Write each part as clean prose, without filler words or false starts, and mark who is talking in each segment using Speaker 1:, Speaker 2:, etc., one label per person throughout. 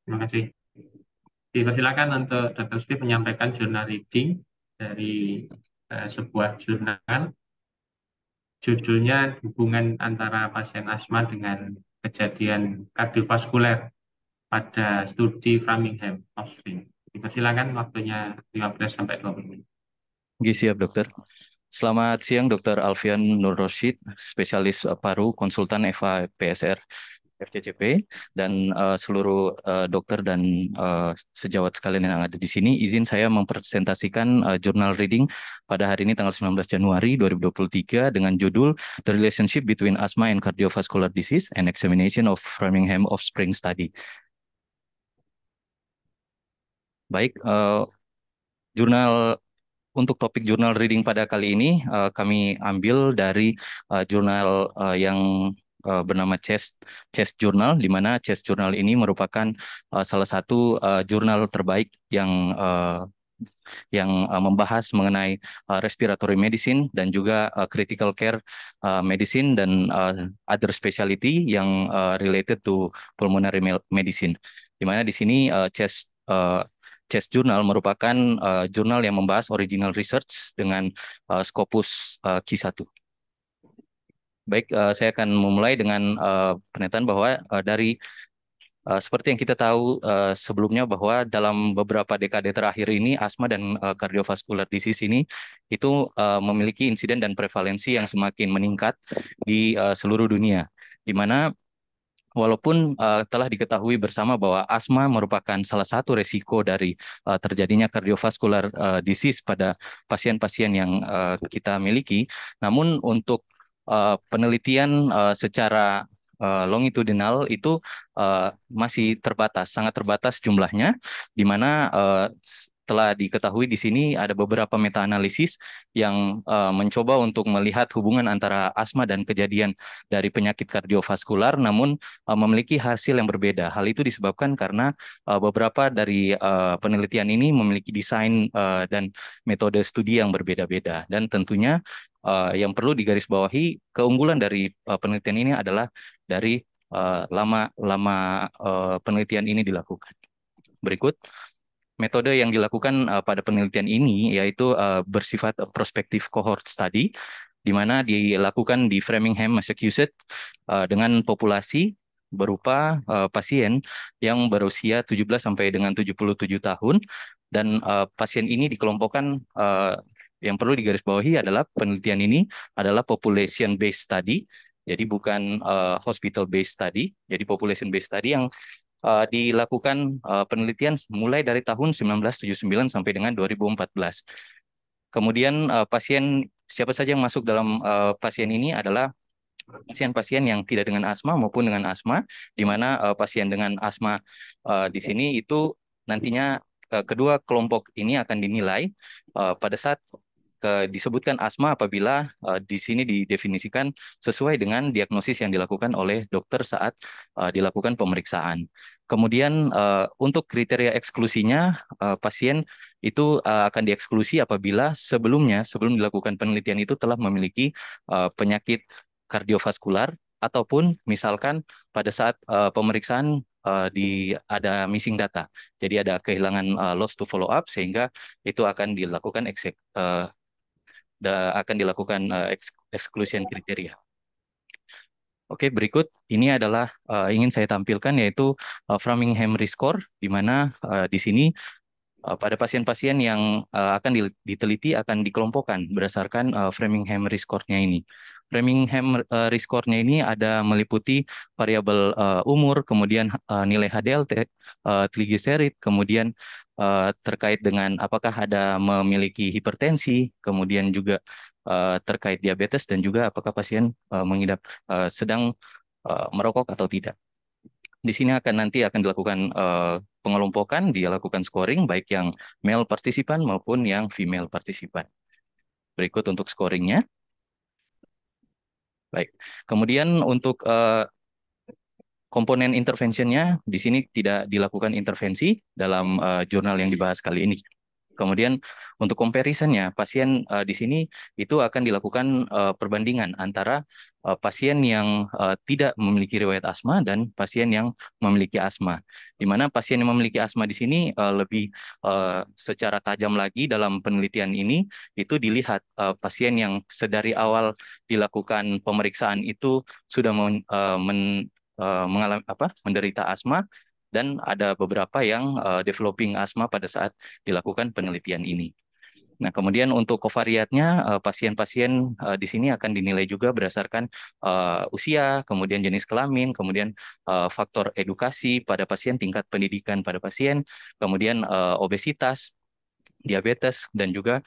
Speaker 1: Terima kasih. Dipersilakan untuk Dr. Steve menyampaikan jurnal reading dari sebuah jurnal. Judulnya hubungan antara pasien asma dengan kejadian kardiovaskuler pada studi Framingham, Austria. Dipersilakan waktunya 15 sampai 20 menit.
Speaker 2: Oke, siap, dokter. Selamat siang, Dokter Alfian Nur Roshid, spesialis paru, konsultan EVA PSR FCCP, dan seluruh dokter dan sejawat sekalian yang ada di sini. Izin saya mempresentasikan jurnal reading pada hari ini tanggal 19 Januari 2023 dengan judul The Relationship Between Asthma and Cardiovascular Disease, an Examination of Framingham Offspring Study. Baik, jurnal untuk topik jurnal reading pada kali ini kami ambil dari jurnal yang bernama Chest Journal, di mana Chest Journal ini merupakan salah satu jurnal terbaik yang membahas mengenai respiratory medicine dan juga critical care medicine dan other specialty yang related to pulmonary medicine. Di mana di sini Chest Journal merupakan jurnal yang membahas original research dengan Scopus Q1. Baik, saya akan memulai dengan pernyataan bahwa seperti yang kita tahu sebelumnya bahwa dalam beberapa dekade terakhir ini asma dan cardiovascular disease ini itu memiliki insiden dan prevalensi yang semakin meningkat di seluruh dunia, di mana walaupun telah diketahui bersama bahwa asma merupakan salah satu resiko dari terjadinya cardiovascular disease pada pasien-pasien yang kita miliki, namun untuk penelitian secara longitudinal itu masih terbatas, sangat terbatas jumlahnya, di mana telah diketahui di sini ada beberapa meta-analisis yang mencoba untuk melihat hubungan antara asma dan kejadian dari penyakit kardiovaskular, namun memiliki hasil yang berbeda. Hal itu disebabkan karena beberapa dari penelitian ini memiliki desain dan metode studi yang berbeda-beda. Dan tentunya yang perlu digarisbawahi, keunggulan dari penelitian ini adalah dari lama penelitian ini dilakukan. Berikut metode yang dilakukan pada penelitian ini yaitu bersifat prospektif cohort study, di mana dilakukan di Framingham, Massachusetts, dengan populasi berupa pasien yang berusia 17 sampai dengan 77 tahun, dan pasien ini dikelompokkan, yang perlu digarisbawahi adalah penelitian ini adalah population based study, jadi bukan hospital based study. Jadi population based study yang dilakukan penelitian mulai dari tahun 1979 sampai dengan 2014. Kemudian siapa saja yang masuk dalam pasien ini adalah pasien-pasien yang tidak dengan asma maupun dengan asma, di mana pasien dengan asma di sini itu nantinya kedua kelompok ini akan dinilai pada saat disebutkan asma apabila di sini didefinisikan sesuai dengan diagnosis yang dilakukan oleh dokter saat dilakukan pemeriksaan. Kemudian untuk kriteria eksklusinya, pasien itu akan dieksklusi apabila sebelum dilakukan penelitian itu telah memiliki penyakit kardiovaskular, ataupun misalkan pada saat pemeriksaan ada missing data. Jadi ada kehilangan loss to follow up, sehingga itu akan dilakukan exclusion kriteria. Oke, berikut ini adalah ingin saya tampilkan, yaitu Framingham Risk Score, di mana di sini pada pasien-pasien yang akan diteliti akan dikelompokkan berdasarkan Framingham Risk Score-nya ini. Framingham Risk Score-nya ini ada meliputi variabel umur, kemudian nilai HDL, trigliserid, kemudian terkait dengan apakah ada memiliki hipertensi, kemudian juga terkait diabetes, dan juga apakah pasien mengidap sedang merokok atau tidak. Di sini nanti akan dilakukan pengelompokan, dilakukan scoring baik yang male partisipan maupun yang female partisipan. Berikut untuk scoringnya. Baik. Kemudian untuk komponen interventionnya, di sini tidak dilakukan intervensi dalam jurnal yang dibahas kali ini. Kemudian untuk comparisonnya, pasien di sini itu akan dilakukan perbandingan antara pasien yang tidak memiliki riwayat asma dan pasien yang memiliki asma. Di mana pasien yang memiliki asma di sini lebih secara tajam lagi dalam penelitian ini, itu dilihat pasien yang sedari awal dilakukan pemeriksaan itu sudah mengalami menderita asma, dan ada beberapa yang developing asma pada saat dilakukan penelitian ini. Nah, kemudian untuk covariatnya, pasien-pasien di sini akan dinilai juga berdasarkan usia, kemudian jenis kelamin, kemudian faktor edukasi pada pasien, tingkat pendidikan pada pasien, kemudian obesitas, diabetes, dan juga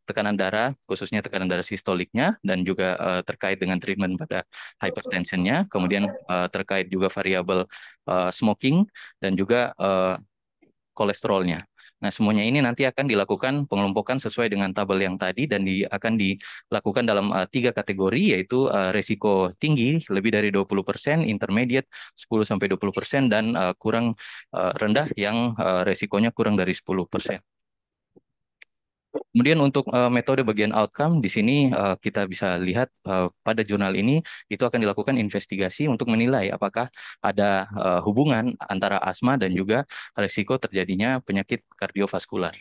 Speaker 2: tekanan darah, khususnya tekanan darah sistoliknya, dan juga terkait dengan treatment pada hypertensionnya, kemudian terkait juga variabel smoking, dan juga kolesterolnya. Nah, semuanya ini nanti akan dilakukan pengelompokan sesuai dengan tabel yang tadi, dan akan dilakukan dalam 3 kategori, yaitu resiko tinggi lebih dari 20%, intermediate 10-20%, dan kurang rendah yang resikonya kurang dari 10%. Kemudian untuk metode bagian outcome di sini kita bisa lihat pada jurnal ini itu akan dilakukan investigasi untuk menilai apakah ada hubungan antara asma dan juga risiko terjadinya penyakit kardiovaskular.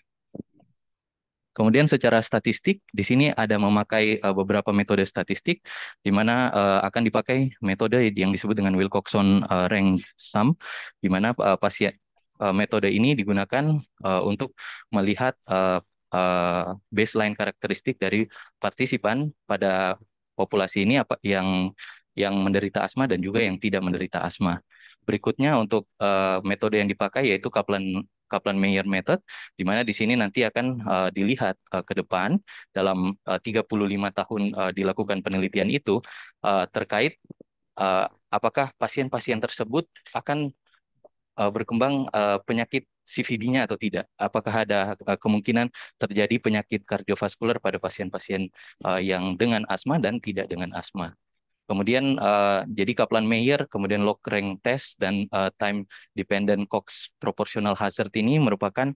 Speaker 2: Kemudian secara statistik di sini ada memakai beberapa metode statistik, di mana akan dipakai metode yang disebut dengan Wilcoxon rank sum, di mana metode ini digunakan untuk melihat baseline karakteristik dari partisipan pada populasi ini, apa yang menderita asma dan juga yang tidak menderita asma. Berikutnya untuk metode yang dipakai yaitu Kaplan-Meier method, di mana di sini nanti akan dilihat ke depan dalam 35 tahun dilakukan penelitian itu terkait apakah pasien-pasien tersebut akan berkembang penyakit CVD-nya atau tidak. Apakah ada kemungkinan terjadi penyakit kardiovaskular pada pasien-pasien yang dengan asma dan tidak dengan asma. Kemudian jadi Kaplan-Meier, kemudian log rank test, dan time dependent Cox proportional hazard ini merupakan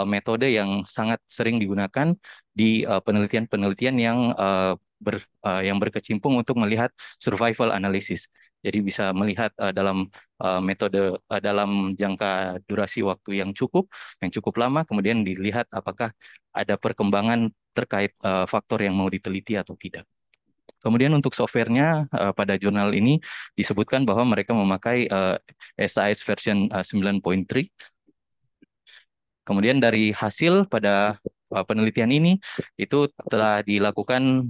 Speaker 2: metode yang sangat sering digunakan di penelitian-penelitian yang berkecimpung untuk melihat survival analysis. Jadi bisa melihat dalam metode dalam jangka durasi waktu yang cukup lama, kemudian dilihat apakah ada perkembangan terkait faktor yang mau diteliti atau tidak. Kemudian untuk softwarenya pada jurnal ini disebutkan bahwa mereka memakai SIS version 9.3. Kemudian dari hasil pada penelitian ini itu telah dilakukan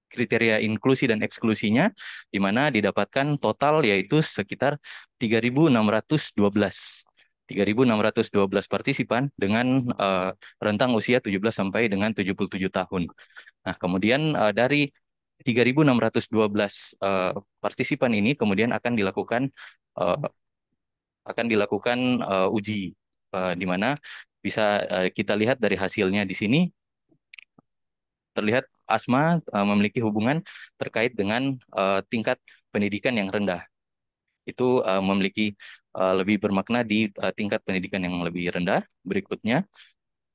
Speaker 2: kriteria inklusi dan eksklusinya, di mana didapatkan total yaitu sekitar 3.612. 3.612 partisipan dengan rentang usia 17 sampai dengan 77 tahun. Nah, kemudian dari 3.612 partisipan ini kemudian uh, akan dilakukan uji, di mana bisa kita lihat dari hasilnya di sini terlihat asma memiliki hubungan terkait dengan tingkat pendidikan yang rendah. Itu memiliki lebih bermakna di tingkat pendidikan yang lebih rendah. Berikutnya,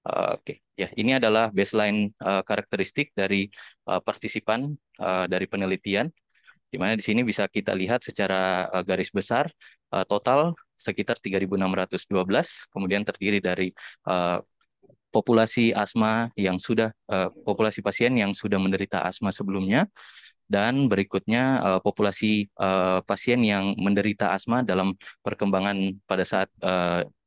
Speaker 2: oke, ya, ini adalah baseline karakteristik dari partisipan dari penelitian, di mana di sini bisa kita lihat secara garis besar total sekitar 3.612, kemudian terdiri dari uh, populasi pasien yang sudah menderita asma sebelumnya, dan berikutnya populasi pasien yang menderita asma dalam perkembangan pada saat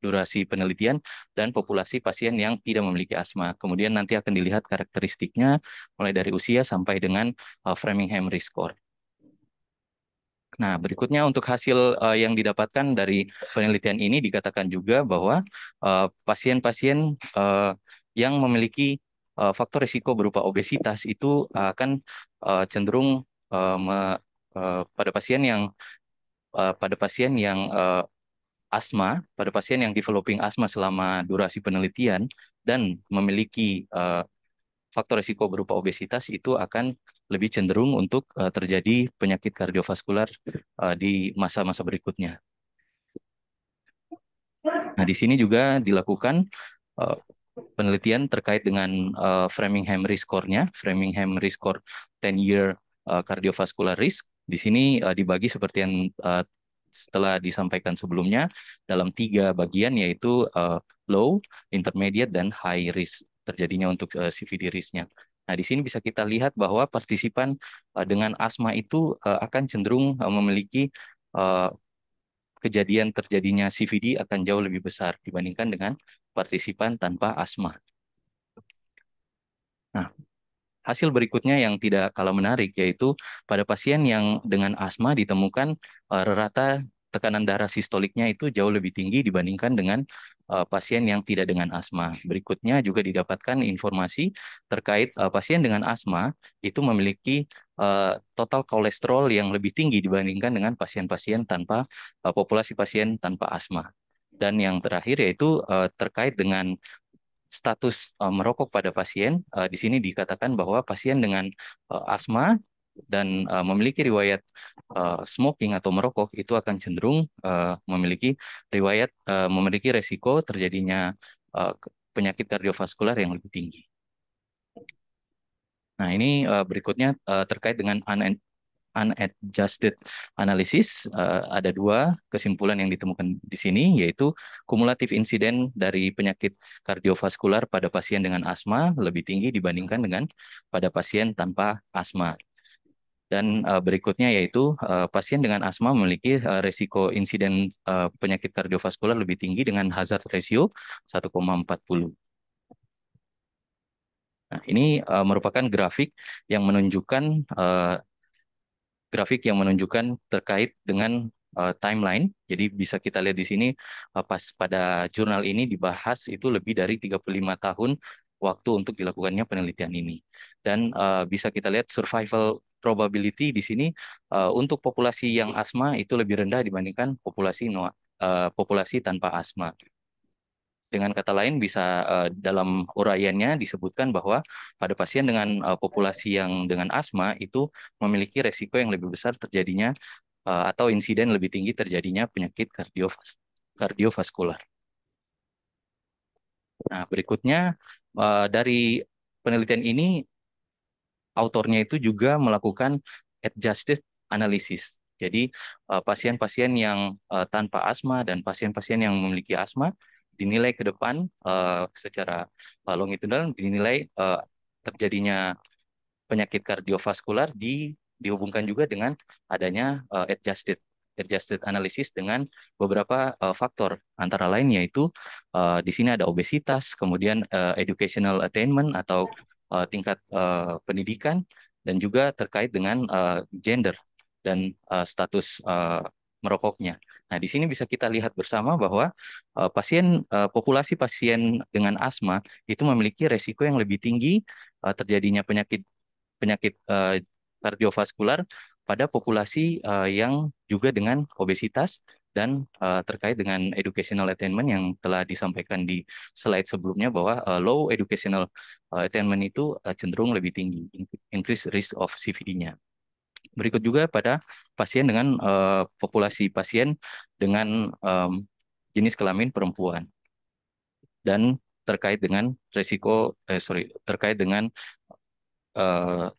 Speaker 2: durasi penelitian, dan populasi pasien yang tidak memiliki asma. Kemudian nanti akan dilihat karakteristiknya mulai dari usia sampai dengan Framingham Risk Score. Nah, berikutnya untuk hasil yang didapatkan dari penelitian ini dikatakan juga bahwa pasien-pasien yang memiliki faktor risiko berupa obesitas itu akan cenderung pada pasien yang pada pasien yang developing asma selama durasi penelitian dan memiliki faktor risiko berupa obesitas itu akan lebih cenderung untuk terjadi penyakit kardiovaskular di masa-masa berikutnya. Nah, di sini juga dilakukan eh, penelitian terkait dengan Framingham Risk Score-nya, Framingham Risk Score 10-year cardiovascular risk. Di sini dibagi seperti yang setelah disampaikan sebelumnya dalam 3 bagian, yaitu low, intermediate, dan high risk terjadinya untuk CVD risk-nya. Nah, di sini bisa kita lihat bahwa partisipan dengan asma itu akan cenderung memiliki eh, kejadian terjadinya CVD akan jauh lebih besar dibandingkan dengan partisipan tanpa asma. Nah, hasil berikutnya yang tidak kalah menarik yaitu pada pasien yang dengan asma ditemukan rata tekanan darah sistoliknya itu jauh lebih tinggi dibandingkan dengan pasien yang tidak dengan asma. Berikutnya juga didapatkan informasi terkait pasien dengan asma itu memiliki total kolesterol yang lebih tinggi dibandingkan dengan pasien-pasien tanpa populasi pasien tanpa asma. Dan yang terakhir yaitu terkait dengan status merokok pada pasien. Di sini dikatakan bahwa pasien dengan asma dan memiliki riwayat smoking atau merokok itu akan cenderung memiliki resiko terjadinya penyakit kardiovaskular yang lebih tinggi. Nah, ini berikutnya terkait dengan unadjusted analysis. Ada 2 kesimpulan yang ditemukan di sini, yaitu kumulatif insiden dari penyakit kardiovaskular pada pasien dengan asma lebih tinggi dibandingkan dengan pada pasien tanpa asma. Dan berikutnya yaitu pasien dengan asma memiliki resiko insiden penyakit kardiovaskular lebih tinggi dengan hazard ratio 1,40. Nah, ini merupakan grafik yang menunjukkan terkait dengan timeline. Jadi bisa kita lihat di sini pas pada jurnal ini dibahas itu lebih dari 35 tahun waktu untuk dilakukannya penelitian ini. Dan bisa kita lihat survival probability di sini untuk populasi yang asma itu lebih rendah dibandingkan populasi tanpa asma. Dengan kata lain, bisa dalam uraiannya disebutkan bahwa pada pasien dengan populasi yang dengan asma itu memiliki resiko yang lebih besar terjadinya atau insiden lebih tinggi terjadinya penyakit kardiovaskular. Nah, berikutnya dari penelitian ini autornya itu juga melakukan adjusted analysis. Jadi pasien-pasien yang tanpa asma dan pasien-pasien yang memiliki asma dinilai ke depan secara longitudinal dinilai terjadinya penyakit kardiovaskular dihubungkan juga dengan adanya adjusted analysis dengan beberapa faktor, antara lain yaitu di sini ada obesitas, kemudian educational attainment atau tingkat pendidikan, dan juga terkait dengan gender dan status merokoknya. Nah, di sini bisa kita lihat bersama bahwa populasi pasien dengan asma itu memiliki resiko yang lebih tinggi terjadinya penyakit penyakit kardiovaskular pada populasi yang juga dengan obesitas dan terkait dengan educational attainment yang telah disampaikan di slide sebelumnya bahwa low educational attainment itu cenderung lebih tinggi, increase risk of CVD-nya. Berikut juga pada pasien dengan populasi pasien dengan jenis kelamin perempuan dan terkait dengan terkait dengan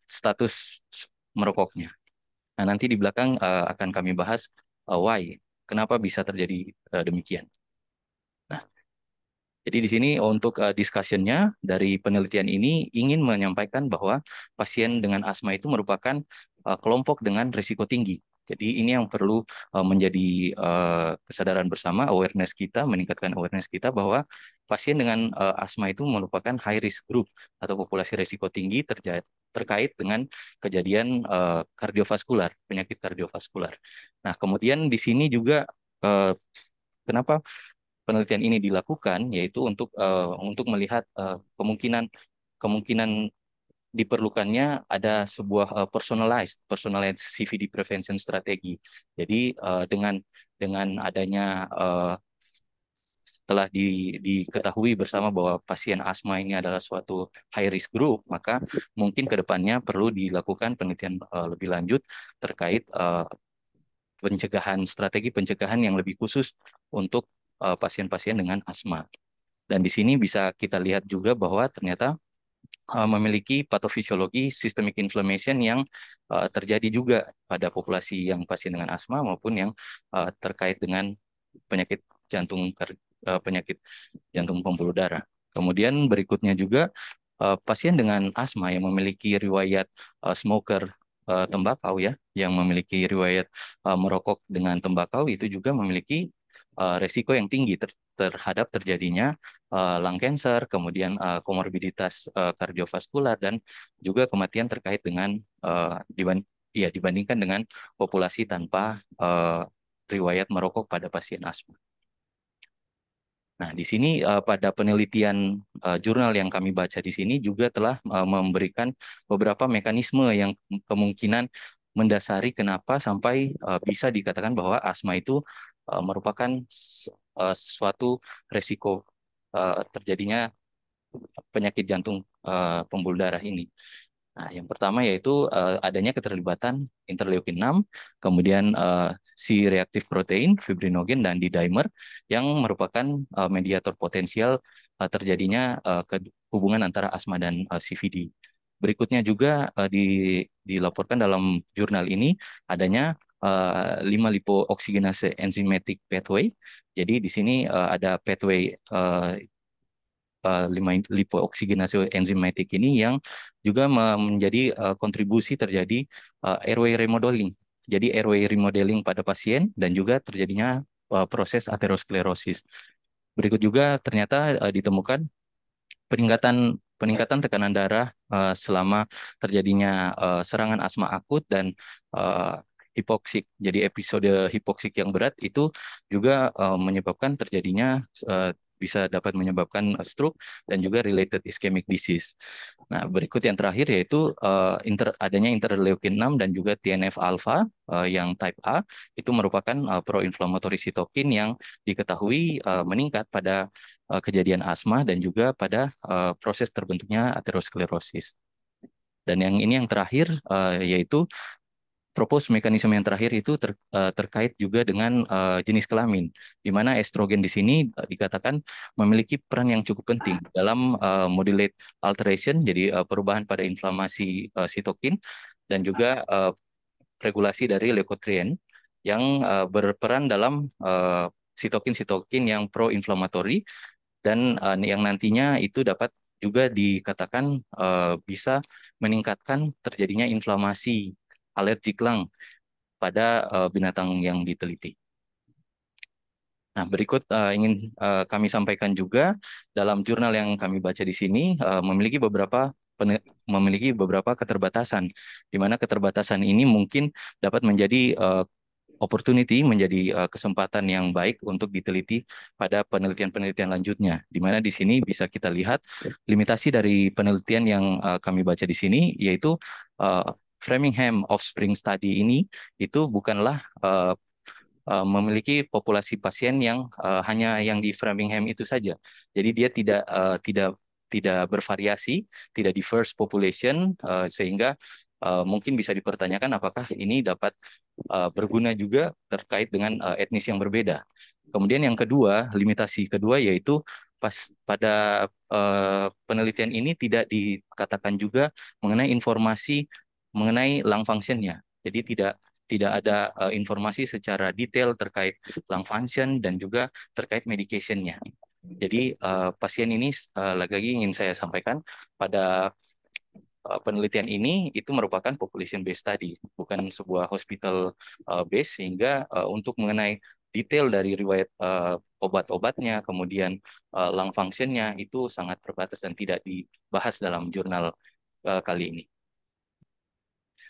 Speaker 2: status merokoknya. Nah, nanti di belakang akan kami bahas why, kenapa bisa terjadi demikian. Nah, jadi di sini untuk discussion-nya dari penelitian ini ingin menyampaikan bahwa pasien dengan asma itu merupakan kelompok dengan risiko tinggi. Jadi ini yang perlu menjadi kesadaran bersama, awareness kita, meningkatkan awareness kita bahwa pasien dengan asma itu merupakan high risk group atau populasi risiko tinggi terkait dengan kejadian kardiovaskular, penyakit kardiovaskular. Nah, kemudian di sini juga kenapa penelitian ini dilakukan, yaitu untuk melihat kemungkinan kemungkinan diperlukannya ada sebuah personalized CVD prevention strategi. Jadi dengan adanya setelah diketahui bersama bahwa pasien asma ini adalah suatu high risk group, maka mungkin ke depannya perlu dilakukan penelitian lebih lanjut terkait strategi pencegahan yang lebih khusus untuk pasien-pasien dengan asma. Dan di sini bisa kita lihat juga bahwa ternyata memiliki patofisiologi systemic inflammation yang terjadi juga pada populasi yang pasien dengan asma maupun yang terkait dengan penyakit penyakit jantung pembuluh darah. Kemudian berikutnya juga pasien dengan asma yang memiliki riwayat smoker tembakau ya, yang memiliki riwayat merokok dengan tembakau itu juga memiliki resiko yang tinggi terhadap terjadinya lung cancer, kemudian komorbiditas kardiovaskular dan juga kematian terkait dengan dibandingkan dengan populasi tanpa riwayat merokok pada pasien asma. Nah, di sini pada penelitian jurnal yang kami baca di sini juga telah memberikan beberapa mekanisme yang kemungkinan mendasari kenapa sampai bisa dikatakan bahwa asma itu merupakan suatu resiko terjadinya penyakit jantung pembuluh darah ini. Nah, yang pertama yaitu adanya keterlibatan interleukin 6, kemudian si reaktif protein, fibrinogen, dan D-dimer yang merupakan mediator potensial terjadinya hubungan antara asma dan CVD. Berikutnya juga dilaporkan dalam jurnal ini adanya 5 lipooksigenase enzymatic pathway. Jadi di sini ada pathway 5 lipooksigenase enzimatik ini yang juga menjadi kontribusi terjadi airway remodeling. Jadi airway remodeling pada pasien dan juga terjadinya proses aterosklerosis. Berikut juga ternyata ditemukan peningkatan peningkatan tekanan darah selama terjadinya serangan asma akut dan hipoksik. Jadi episode hipoksik yang berat itu juga menyebabkan terjadinya bisa dapat menyebabkan stroke dan juga related ischemic disease. Nah, berikut yang terakhir yaitu adanya interleukin 6 dan juga TNF alpha yang type A itu merupakan pro-inflammatory cytokine yang diketahui meningkat pada kejadian asma dan juga pada proses terbentuknya aterosklerosis. Dan yang ini yang terakhir yaitu propose mekanisme yang terakhir itu terkait juga dengan jenis kelamin, di mana estrogen di sini dikatakan memiliki peran yang cukup penting dalam modulate alteration, jadi perubahan pada inflamasi sitokin dan juga regulasi dari leukotrien yang berperan dalam sitokin-sitokin yang pro-inflammatory dan yang nantinya itu dapat juga dikatakan bisa meningkatkan terjadinya inflamasi alergik lung pada binatang yang diteliti. Nah, berikut ingin kami sampaikan juga dalam jurnal yang kami baca di sini memiliki beberapa keterbatasan, di mana keterbatasan ini mungkin dapat menjadi opportunity, menjadi kesempatan yang baik untuk diteliti pada penelitian-penelitian lanjutnya. Di mana di sini bisa kita lihat limitasi dari penelitian yang kami baca di sini, yaitu Framingham Offspring Study ini itu bukanlah memiliki populasi pasien yang hanya yang di Framingham itu saja. Jadi dia tidak bervariasi, tidak diverse population, sehingga mungkin bisa dipertanyakan apakah ini dapat berguna juga terkait dengan etnis yang berbeda. Kemudian yang kedua, limitasi kedua yaitu pada penelitian ini tidak dikatakan juga mengenai informasi mengenai lung function-nya. Jadi tidak ada informasi secara detail terkait lung function dan juga terkait medication-nya. Jadi pasien ini lagi-lagi ingin saya sampaikan pada penelitian ini itu merupakan population based study, bukan sebuah hospital base, sehingga untuk mengenai detail dari riwayat obat-obatnya, kemudian lung function-nya itu sangat terbatas dan tidak dibahas dalam jurnal kali ini.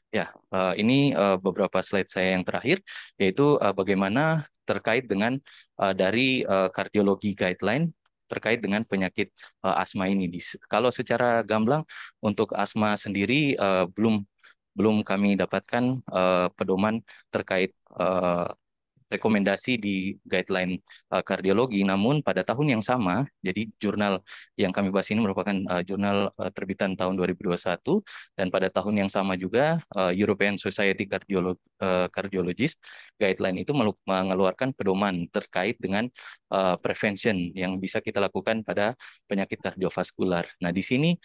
Speaker 2: Ya, ini beberapa slide saya yang terakhir, yaitu bagaimana terkait dengan dari kardiologi guideline terkait dengan penyakit asma ini. Kalau secara gamblang untuk asma sendiri belum kami dapatkan pedoman terkait rekomendasi di guideline kardiologi. Namun pada tahun yang sama, jadi jurnal yang kami bahas ini merupakan jurnal terbitan tahun 2021, dan pada tahun yang sama juga European Society Cardiologist guideline itu mengeluarkan pedoman terkait dengan prevention yang bisa kita lakukan pada penyakit kardiovaskular. Nah, di sini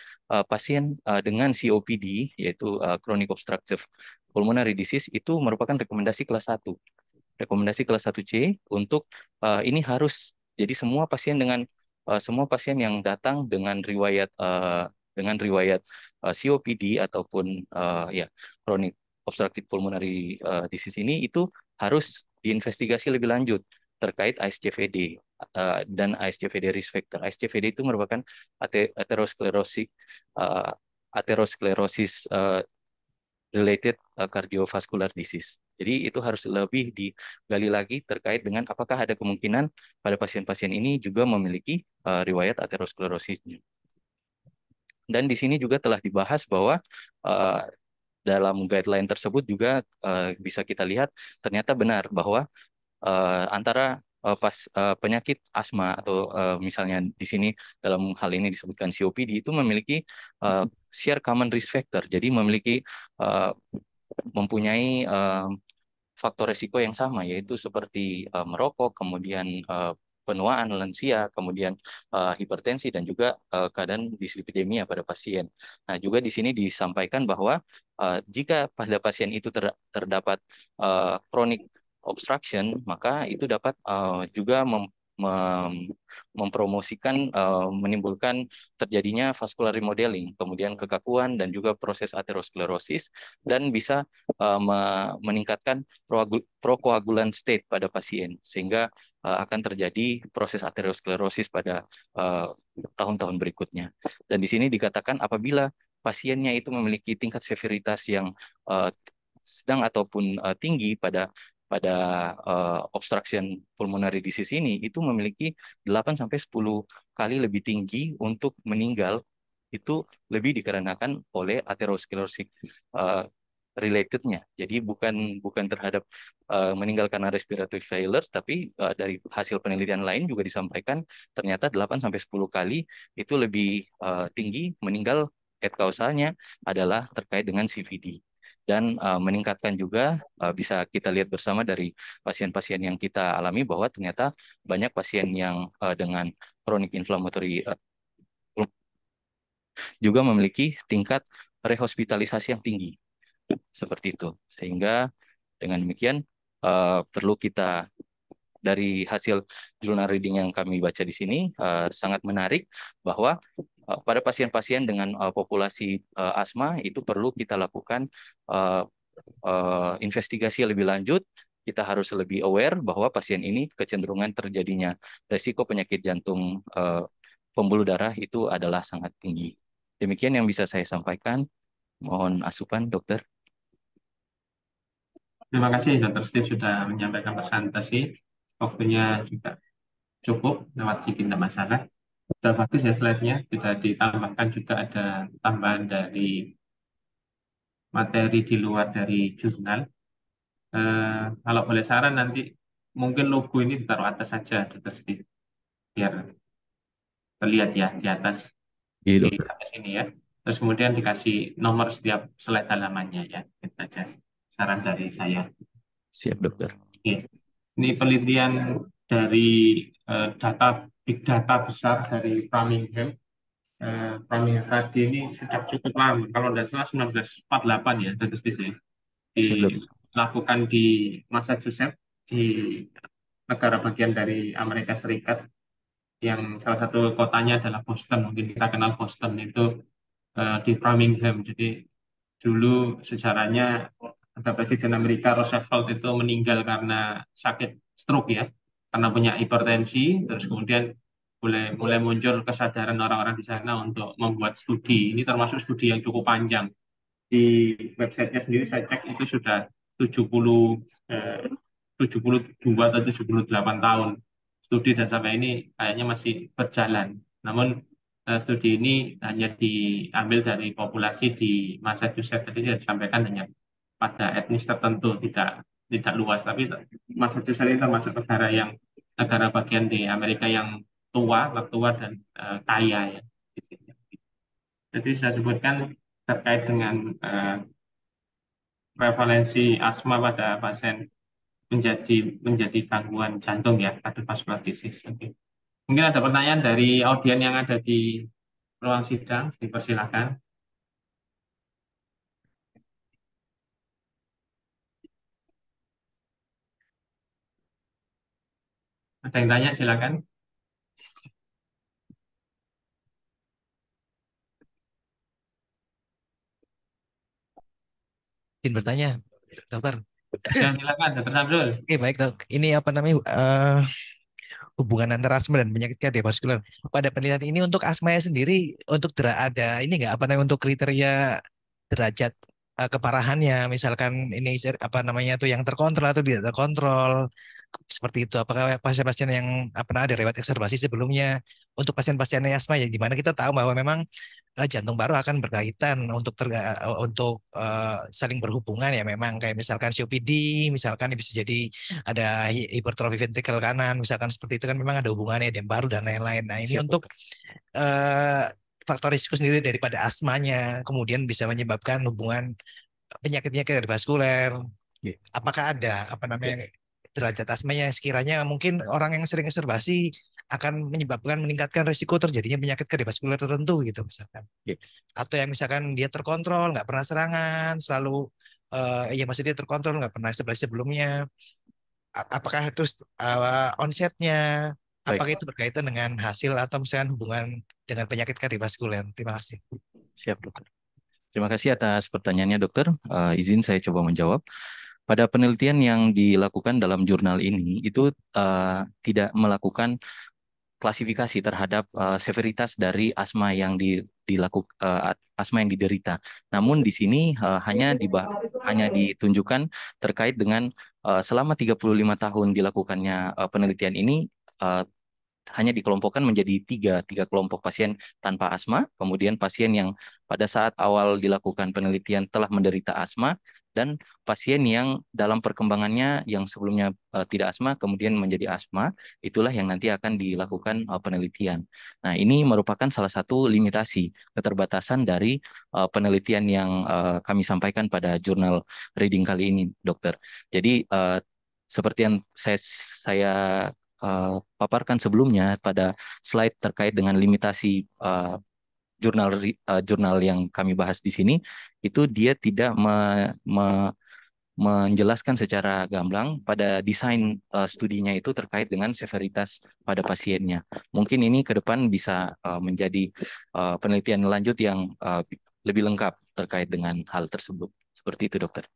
Speaker 2: pasien dengan COPD, yaitu chronic obstructive pulmonary disease, itu merupakan rekomendasi kelas 1. Rekomendasi kelas 1C untuk ini harus, jadi semua pasien yang datang dengan riwayat COPD ataupun ya chronic obstructive pulmonary disease ini itu harus diinvestigasi lebih lanjut terkait ASCVD dan ASCVD risk factor. ASCVD itu merupakan aterosklerosis uh, aterosklerosis related cardiovascular disease. Jadi itu harus lebih digali lagi terkait dengan apakah ada kemungkinan pada pasien-pasien ini juga memiliki riwayat aterosklerosis. Dan di sini juga telah dibahas bahwa uh, dalam guideline tersebut juga bisa kita lihat ternyata benar bahwa antara penyakit asma atau misalnya di sini dalam hal ini disebutkan COPD itu memiliki share common risk factor. Jadi mempunyai faktor resiko yang sama, yaitu seperti merokok, kemudian penuaan lansia, kemudian hipertensi, dan juga keadaan dislipidemia pada pasien. Nah, juga di sini disampaikan bahwa jika pada pasien itu terdapat chronic obstruction, maka itu dapat juga mempromosikan menimbulkan terjadinya vascular remodeling, kemudian kekakuan dan juga proses aterosklerosis, dan bisa meningkatkan prokoagulan state pada pasien sehingga akan terjadi proses aterosklerosis pada tahun-tahun berikutnya. Dan di sini dikatakan apabila pasiennya itu memiliki tingkat severitas yang sedang ataupun tinggi pada pada obstruction pulmonary disease ini, itu memiliki 8 sampai 10 kali lebih tinggi untuk meninggal, itu lebih dikarenakan oleh aterosklerosis relatednya. Jadi bukan bukan terhadap meninggal karena respiratory failure, tapi dari hasil penelitian lain juga disampaikan ternyata 8 sampai 10 kali itu lebih tinggi meninggal, head kausalnya adalah terkait dengan CVD. Dan meningkatkan juga bisa kita lihat bersama dari pasien-pasien yang kita alami bahwa ternyata banyak pasien yang dengan chronic inflammatory juga memiliki tingkat rehospitalisasi yang tinggi seperti itu. Sehingga dengan demikian perlu kita, dari hasil jurnal reading yang kami baca di sini sangat menarik bahwa pada pasien-pasien dengan populasi asma itu perlu kita lakukan investigasi lebih lanjut. Kita harus lebih aware bahwa pasien ini kecenderungan terjadinya resiko penyakit jantung pembuluh darah itu adalah sangat tinggi. Demikian yang bisa saya sampaikan. Mohon asupan, dokter.
Speaker 1: Terima kasih Dr. Steve sudah menyampaikan presentasi. Waktunya juga cukup, lewat sedikit tidak masalah. Sudah bagus ya slide-nya. Sudah ditambahkan juga ada tambahan dari materi di luar dari jurnal. Kalau boleh saran nanti mungkin logo ini ditaruh atas saja, Dr. Steve, biar terlihat ya di atas,
Speaker 2: Iya,
Speaker 1: di
Speaker 2: dokter.
Speaker 1: atas ini ya. Terus kemudian dikasih nomor setiap slide halamannya ya. Itu saja saran dari saya.
Speaker 2: Siap, dokter.
Speaker 1: Oke. Ini penelitian dari data big data besar dari Framingham. Framingham tadi ini sudah cukup lama. Kalau tidak salah 1948 ya, Dr. Steve, ya.
Speaker 2: Siap, dokter.
Speaker 1: Dilakukan di Massachusetts, di negara bagian dari Amerika Serikat, yang salah satu kotanya adalah Boston. Mungkin kita kenal Boston itu di Framingham. Jadi dulu sejarahnya ada Presiden Amerika Roosevelt itu meninggal karena sakit stroke ya, karena punya hipertensi. Terus kemudian mulai mulai muncul kesadaran orang-orang di sana untuk membuat studi. Ini termasuk studi yang cukup panjang. Di websitenya sendiri saya cek itu sudah 70 eh, 72 atau 78 tahun studi, dan sampai ini kayaknya masih berjalan. Namun studi ini hanya diambil dari populasi di Massachusetts, tadi saya sampaikan hanya pada etnis tertentu, tidak tidak luas, tapi Massachusetts ini termasuk negara bagian di Amerika yang tertua dan kaya ya. Jadi saya sebutkan terkait dengan prevalensi asma pada pasien menjadi menjadi gangguan jantung ya, cardiovascular disease. Oke. Mungkin ada pertanyaan dari audiens yang ada di ruang sidang, dipersilakan. Ada yang tanya, silakan.
Speaker 3: Izin bertanya, dokter.
Speaker 1: Ya, silakan, Dr. Samsul.
Speaker 3: Oke, baik dok. Ini apa namanya hubungan antara asma dan penyakit kardiovaskular. Pada penelitian ini untuk asma sendiri, untuk ada ini nggak apa namanya untuk kriteria derajat keparahannya, misalkan ini apa namanya tuh yang terkontrol atau tidak terkontrol, seperti itu. Apakah pasien-pasien yang pernah ada riwayat observasi sebelumnya untuk pasien-pasien asma ya, di mana kita tahu bahwa memang jantung baru akan berkaitan untuk saling berhubungan ya memang kayak misalkan COPD misalkan bisa jadi ada hipertrofi ventrikel kanan misalkan seperti itu kan memang ada hubungannya dan baru dan lain-lain. Nah ini
Speaker 2: Siap,
Speaker 3: untuk eh, faktor risiko sendiri daripada asmanya kemudian bisa menyebabkan hubungan penyakitnya kardiovaskuler.
Speaker 2: Iya.
Speaker 3: Apakah ada apa namanya derajat asmanya sekiranya mungkin orang yang sering observasi akan menyebabkan meningkatkan risiko terjadinya penyakit kardiovaskuler tertentu gitu misalkan.
Speaker 2: Iya.
Speaker 3: Atau yang misalkan dia terkontrol, nggak pernah serangan, selalu ya maksudnya dia terkontrol, nggak pernah sebelumnya. Apakah terus onsetnya,
Speaker 2: Baik,
Speaker 3: apakah itu berkaitan dengan hasil atau misalkan hubungan dengan penyakit kardiovaskuler? Terima kasih.
Speaker 2: siap dokter. Terima kasih atas pertanyaannya dokter. Izin saya coba menjawab. Pada penelitian yang dilakukan dalam jurnal ini itu tidak melakukan klasifikasi terhadap severitas dari asma yang asma yang diderita. Namun di sini hanya ditunjukkan terkait dengan selama 35 tahun dilakukannya penelitian ini uh, hanya dikelompokkan menjadi tiga kelompok pasien tanpa asma, kemudian pasien yang pada saat awal dilakukan penelitian telah menderita asma, dan pasien yang dalam perkembangannya yang sebelumnya tidak asma kemudian menjadi asma, itulah yang nanti akan dilakukan penelitian. Nah, ini merupakan salah satu limitasi keterbatasan dari penelitian yang kami sampaikan pada jurnal reading kali ini, dokter. Jadi seperti yang saya paparkan sebelumnya pada slide terkait dengan limitasi jurnal yang kami bahas di sini, itu dia tidak menjelaskan secara gamblang pada desain studinya itu terkait dengan severitas pada pasiennya. Mungkin ini ke depan bisa menjadi penelitian lanjut yang lebih lengkap terkait dengan hal tersebut. Seperti itu, dokter.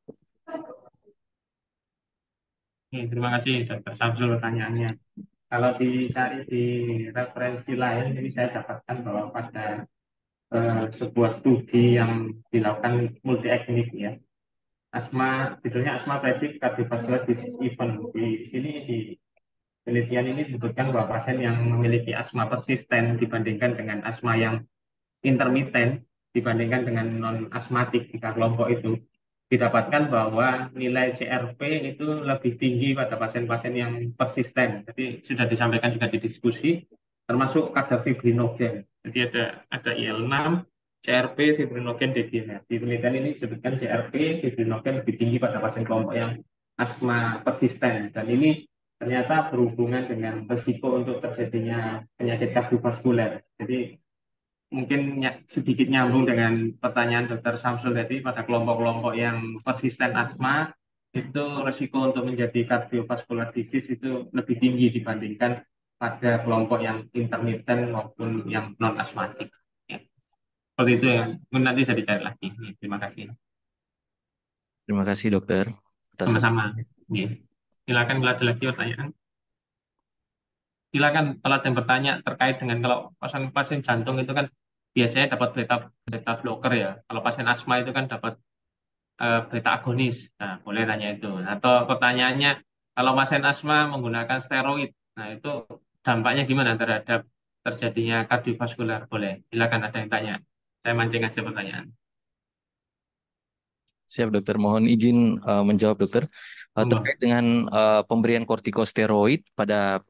Speaker 1: Oke, terima kasih Dr. Samsul pertanyaannya. Kalau dicari di referensi lain, ini saya dapatkan bahwa pada sebuah studi yang dilakukan multi etnik ya, judulnya asma predict cardiovascular disease event. Di sini di penelitian ini disebutkan bahwa pasien yang memiliki asma persisten dibandingkan dengan asma yang intermiten dibandingkan dengan non asmatik tiga kelompok itu didapatkan bahwa nilai CRP itu lebih tinggi pada pasien-pasien yang persisten. Jadi sudah disampaikan juga di diskusi, termasuk kadar fibrinogen. Jadi ada IL-6, CRP, fibrinogen, DGNR. Di penelitian ini disebutkan CRP, fibrinogen lebih tinggi pada pasien kelompok yang asma persisten. Dan ini ternyata berhubungan dengan risiko untuk terjadinya penyakit kardiovaskuler. Jadi mungkin sedikit nyambung dengan pertanyaan Dr. Samsul tadi pada kelompok-kelompok yang persisten asma itu risiko untuk menjadi cardiovascular disease itu lebih tinggi dibandingkan pada kelompok yang intermittent maupun yang non asmatik. Ya. Seperti itu ya. Mungkin nanti saya dicari lagi. Ya, terima kasih.
Speaker 2: Terima kasih, dokter.
Speaker 1: Sama-sama. Ya. Silakan kalau ada lagi pertanyaan. Silakan kalau ada yang bertanya terkait dengan kalau pasien-pasien jantung itu kan biasanya dapat beta blocker ya. Kalau pasien asma itu kan dapat beta agonis. Nah, boleh tanya itu. Atau pertanyaannya, kalau pasien asma menggunakan steroid, nah itu dampaknya gimana terhadap terjadinya kardiovaskular? Boleh, silakan ada yang tanya. Saya mancing aja pertanyaan.
Speaker 2: Siap, dokter. Mohon izin menjawab, dokter.
Speaker 1: Monggo.
Speaker 2: Terkait dengan pemberian kortikosteroid pada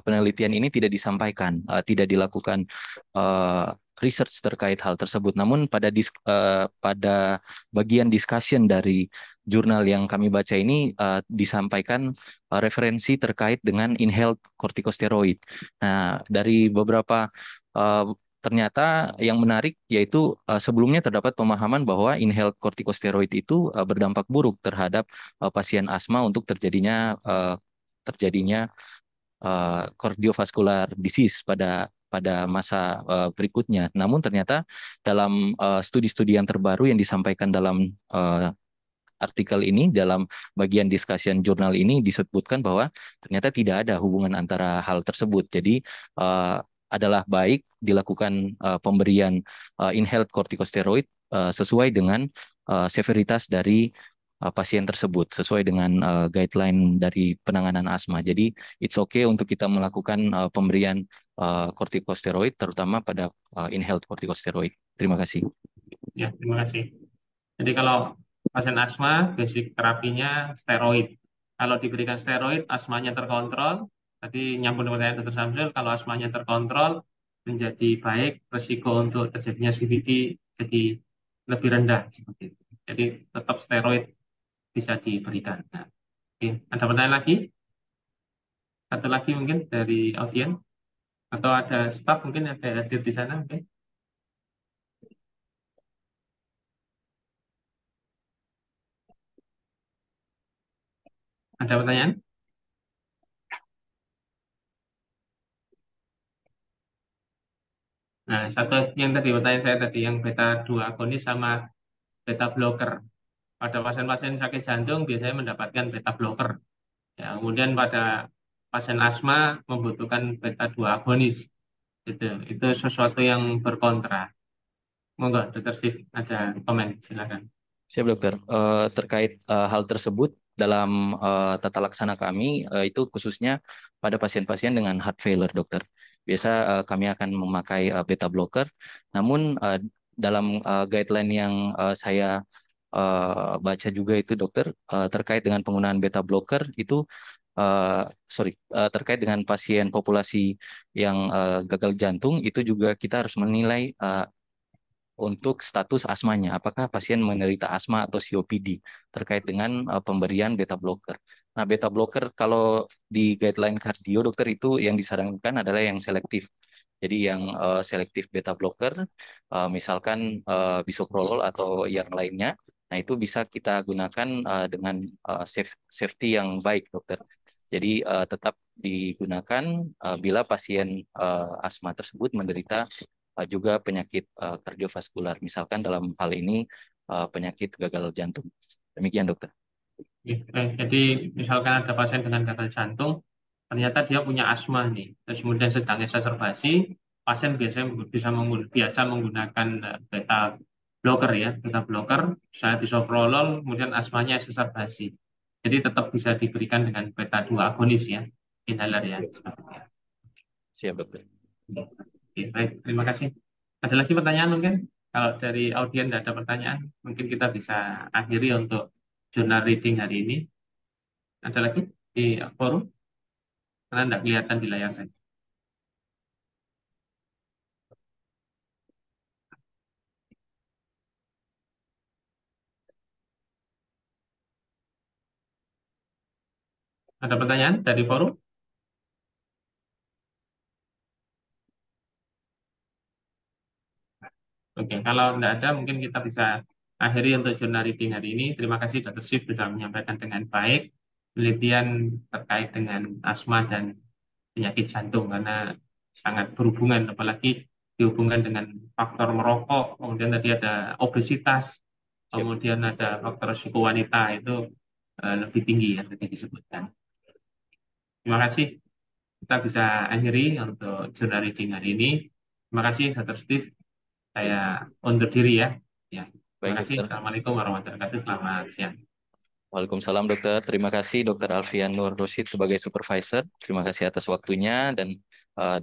Speaker 2: penelitian ini tidak disampaikan, tidak dilakukan uh, research terkait hal tersebut. Namun pada bagian discussion dari jurnal yang kami baca ini disampaikan referensi terkait dengan inhaled corticosteroid. Nah, dari beberapa uh, ternyata yang menarik yaitu sebelumnya terdapat pemahaman bahwa inhaled corticosteroid itu berdampak buruk terhadap pasien asma untuk terjadinya cardiovascular disease pada pada masa berikutnya. Namun ternyata dalam studi-studi yang terbaru yang disampaikan dalam artikel ini, dalam bagian discussion jurnal ini disebutkan bahwa ternyata tidak ada hubungan antara hal tersebut. Jadi adalah baik dilakukan pemberian inhaled corticosteroid sesuai dengan severitas dari pasien tersebut, sesuai dengan guideline dari penanganan asma. Jadi it's okay untuk kita melakukan pemberian corticosteroid terutama pada inhaled corticosteroid. Terima kasih.
Speaker 1: Ya, terima kasih. Jadi kalau pasien asma, basic terapinya steroid. Kalau diberikan steroid, asmanya terkontrol. Tadi nyambung dengan pertanyaan Dr. Samsul, kalau asmanya terkontrol, menjadi baik, resiko untuk terjadinya CVD jadi lebih rendah. Seperti itu. Jadi tetap steroid bisa diberikan. Nah, oke. Ada pertanyaan lagi? Satu lagi mungkin dari audiens? Atau ada staff mungkin ada hadir di sana? Mungkin? Ada pertanyaan? Nah, satu yang tadi pertanyaan saya tadi, yang beta 2 agonis sama beta blocker. Pada pasien-pasien sakit jantung biasanya mendapatkan beta blocker. Ya, kemudian pada pasien asma membutuhkan beta 2 agonis. Itu sesuatu yang berkontra. Monggo, Dr. Steve, ada komen, silakan.
Speaker 2: Siap dokter. Terkait hal tersebut dalam tata laksana kami itu khususnya pada pasien-pasien dengan heart failure dokter. Biasa kami akan memakai beta blocker. Namun dalam guideline yang saya baca juga itu dokter terkait dengan penggunaan beta blocker itu terkait dengan pasien populasi yang gagal jantung itu juga kita harus menilai untuk status asmanya, apakah pasien menderita asma atau COPD terkait dengan pemberian beta blocker. Nah, beta blocker kalau di guideline kardio dokter itu yang disarankan adalah yang selektif. Jadi yang selektif beta blocker, misalkan bisoprolol atau yang lainnya, nah itu bisa kita gunakan dengan safety yang baik dokter. Jadi tetap digunakan bila pasien asma tersebut menderita juga penyakit kardiovaskular, misalkan dalam hal ini penyakit gagal jantung. Demikian dokter.
Speaker 1: Jadi misalkan ada pasien dengan gagal jantung, ternyata dia punya asma nih, terus kemudian sedang exacerbasi, pasien biasa menggunakan beta blocker ya, beta blocker, saya bisoprolol, kemudian asmanya exacerbasi. Jadi tetap bisa diberikan dengan beta 2 agonis ya, inhaler ya.
Speaker 2: Siap dokter.
Speaker 1: Oke, baik, terima kasih. Ada lagi pertanyaan mungkin? Kalau dari audiens tidak ada pertanyaan, mungkin kita bisa akhiri untuk jurnal reading hari ini. Ada lagi di forum? Karena tidak kelihatan di layar saya. Ada pertanyaan dari forum? Oke, kalau tidak ada, mungkin kita bisa akhiri untuk jurnal reading hari ini. Terima kasih Dr. Sif sudah menyampaikan dengan baik penelitian terkait dengan asma dan penyakit jantung karena sangat berhubungan, apalagi dihubungkan dengan faktor merokok, kemudian tadi ada obesitas,
Speaker 2: Siap.
Speaker 1: kemudian ada faktor risiko wanita itu lebih tinggi ya tadi disebutkan. Terima kasih. Kita bisa akhiri untuk jurnal reading hari ini. Terima kasih Dr. Steve. Saya undur diri ya. Ya. Terima
Speaker 2: Baik
Speaker 1: kasih.
Speaker 2: dokter.
Speaker 1: Assalamualaikum warahmatullahi wabarakatuh. Selamat siang.
Speaker 2: Waalaikumsalam dokter. Terima kasih dokter Alfian Nur Rosid sebagai supervisor. Terima kasih atas waktunya dan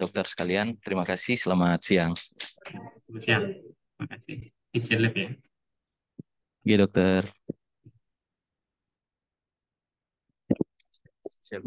Speaker 2: dokter sekalian. Terima kasih. Selamat siang.
Speaker 1: Selamat siang. Terima kasih. Izin live ya.
Speaker 2: Oke dokter. Siap.